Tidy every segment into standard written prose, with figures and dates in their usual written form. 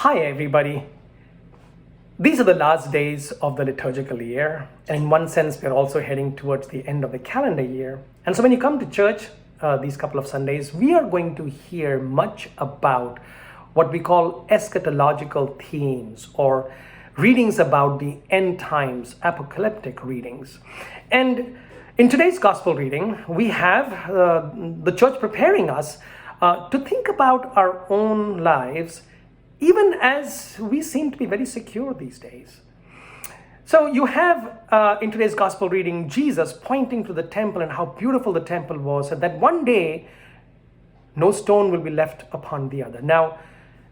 Hi, everybody. These are the last days of the liturgical year, and in one sense, we're also heading towards the end of the calendar year. And so, when you come to church these couple of Sundays, we are going to hear much about what we call eschatological themes or readings about the end times, apocalyptic readings. And in today's gospel reading, we have the church preparing us to think about our own lives, even as we seem to be very secure these days. So you have in today's gospel reading, Jesus pointing to the temple and how beautiful the temple was, and that one day no stone will be left upon the other. Now,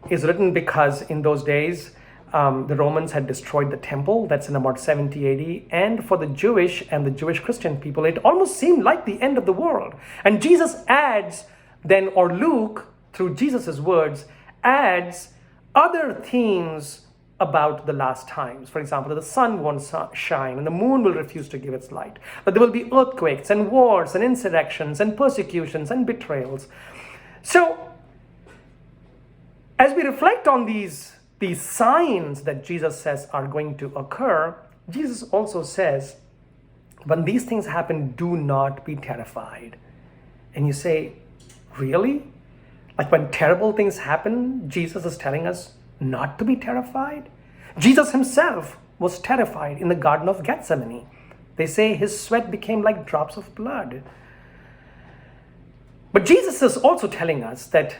it's written because in those days, the Romans had destroyed the temple. That's in about 70 AD. And for the Jewish and the Jewish Christian people, it almost seemed like the end of the world. And Jesus adds then, or Luke, through Jesus's words, adds other themes about the last times. For example, that the sun won't shine and the moon will refuse to give its light. That there will be earthquakes and wars and insurrections and persecutions and betrayals. So, as we reflect on these signs that Jesus says are going to occur, Jesus also says, when these things happen, do not be terrified. And you say, really? Like when terrible things happen, Jesus is telling us not to be terrified? Jesus himself was terrified in the Garden of Gethsemane. They say his sweat became like drops of blood. But Jesus is also telling us that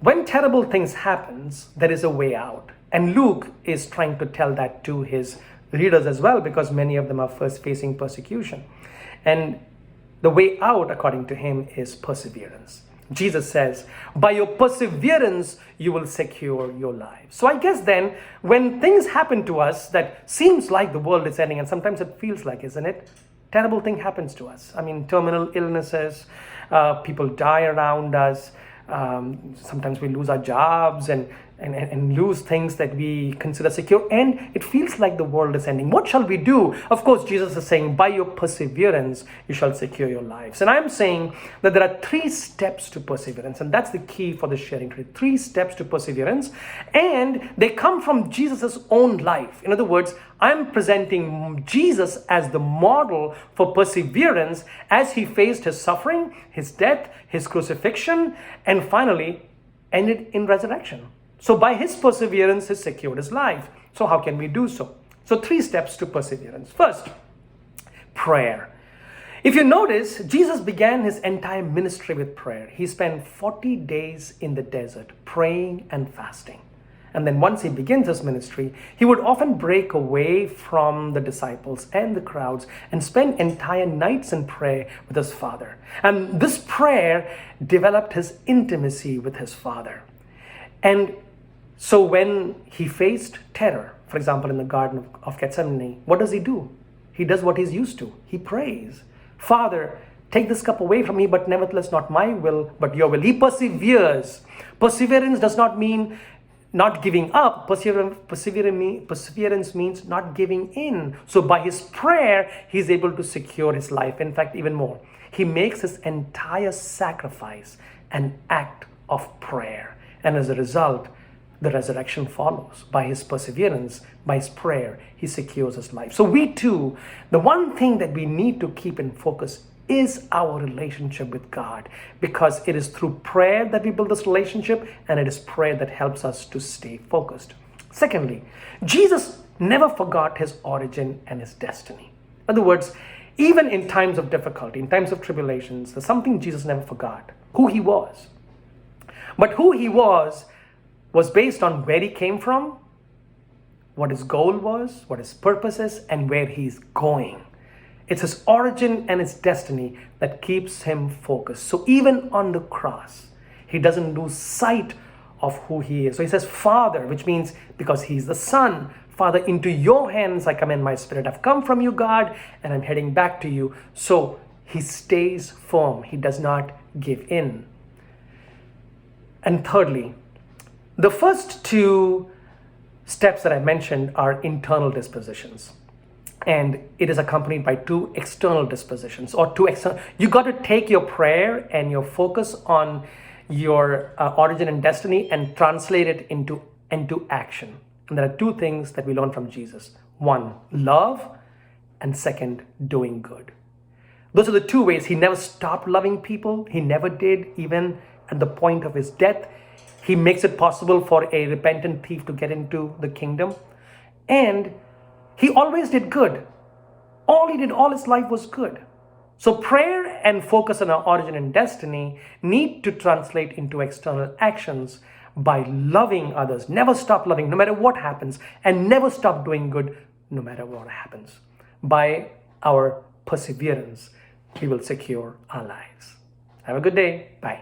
when terrible things happen, there is a way out. And Luke is trying to tell that to his readers as well, because many of them are first facing persecution. And the way out, according to him, is perseverance. Jesus says, by your perseverance, you will secure your lives. So I guess then, when things happen to us that seems like the world is ending, and sometimes it feels like, isn't it? Terrible thing happens to us. I mean, terminal illnesses, people die around us. Sometimes we lose our jobs and lose things that we consider secure, and it feels like the world is ending. What shall we do? Of course, Jesus is saying, by your perseverance, you shall secure your lives. And I'm saying that there are 3 steps to perseverance, and that's the key for the sharing today. 3 steps to perseverance, and they come from Jesus's own life. In other words, I'm presenting Jesus as the model for perseverance as he faced his suffering, his death, his crucifixion, and finally ended in resurrection. So by his perseverance, he secured his life. So how can we do so? So 3 steps to perseverance. First, prayer. If you notice, Jesus began his entire ministry with prayer. He spent 40 days in the desert praying and fasting. And then once he begins his ministry, he would often break away from the disciples and the crowds and spend entire nights in prayer with his Father. And this prayer developed his intimacy with his Father. And so when he faced terror, for example, in the Garden of Gethsemane, what does he do? He does what he's used to. He prays, Father, take this cup away from me, but nevertheless not my will, but your will. He perseveres. Perseverance does not mean not giving up. Perseverance means not giving in. So by his prayer, he's able to secure his life. In fact, even more, he makes his entire sacrifice an act of prayer. And as a result, the resurrection follows. By his perseverance, by his prayer, he secures his life. So we too, the one thing that we need to keep in focus is our relationship with God, because it is through prayer that we build this relationship, and it is prayer that helps us to stay focused. Secondly, Jesus never forgot his origin and his destiny. In other words, even in times of difficulty, in times of tribulations, there's something Jesus never forgot: who he was. But who he was based on where he came from, what his goal was, what his purpose is, and where he's going. It's his origin and his destiny that keeps him focused. So even on the cross, he doesn't lose sight of who he is. So he says, Father, which means because he's the Son, Father, into your hands I commend my spirit. I've come from you, God, and I'm heading back to you. So he stays firm. He does not give in. And thirdly, the first 2 steps that I mentioned are internal dispositions. And it is accompanied by 2 external dispositions, or 2 external. You got to take your prayer and your focus on your origin and destiny and translate it into and to action. And there are two things that we learn from Jesus. One, love, and second, doing good. Those are the two ways. He never stopped loving people. He never did, even at the point of his death. He makes it possible for a repentant thief to get into the kingdom. And he always did good. All he did all his life was good. So prayer and focus on our origin and destiny need to translate into external actions by loving others. Never stop loving, no matter what happens, and never stop doing good, no matter what happens. By our perseverance, we will secure our lives. Have a good day. Bye.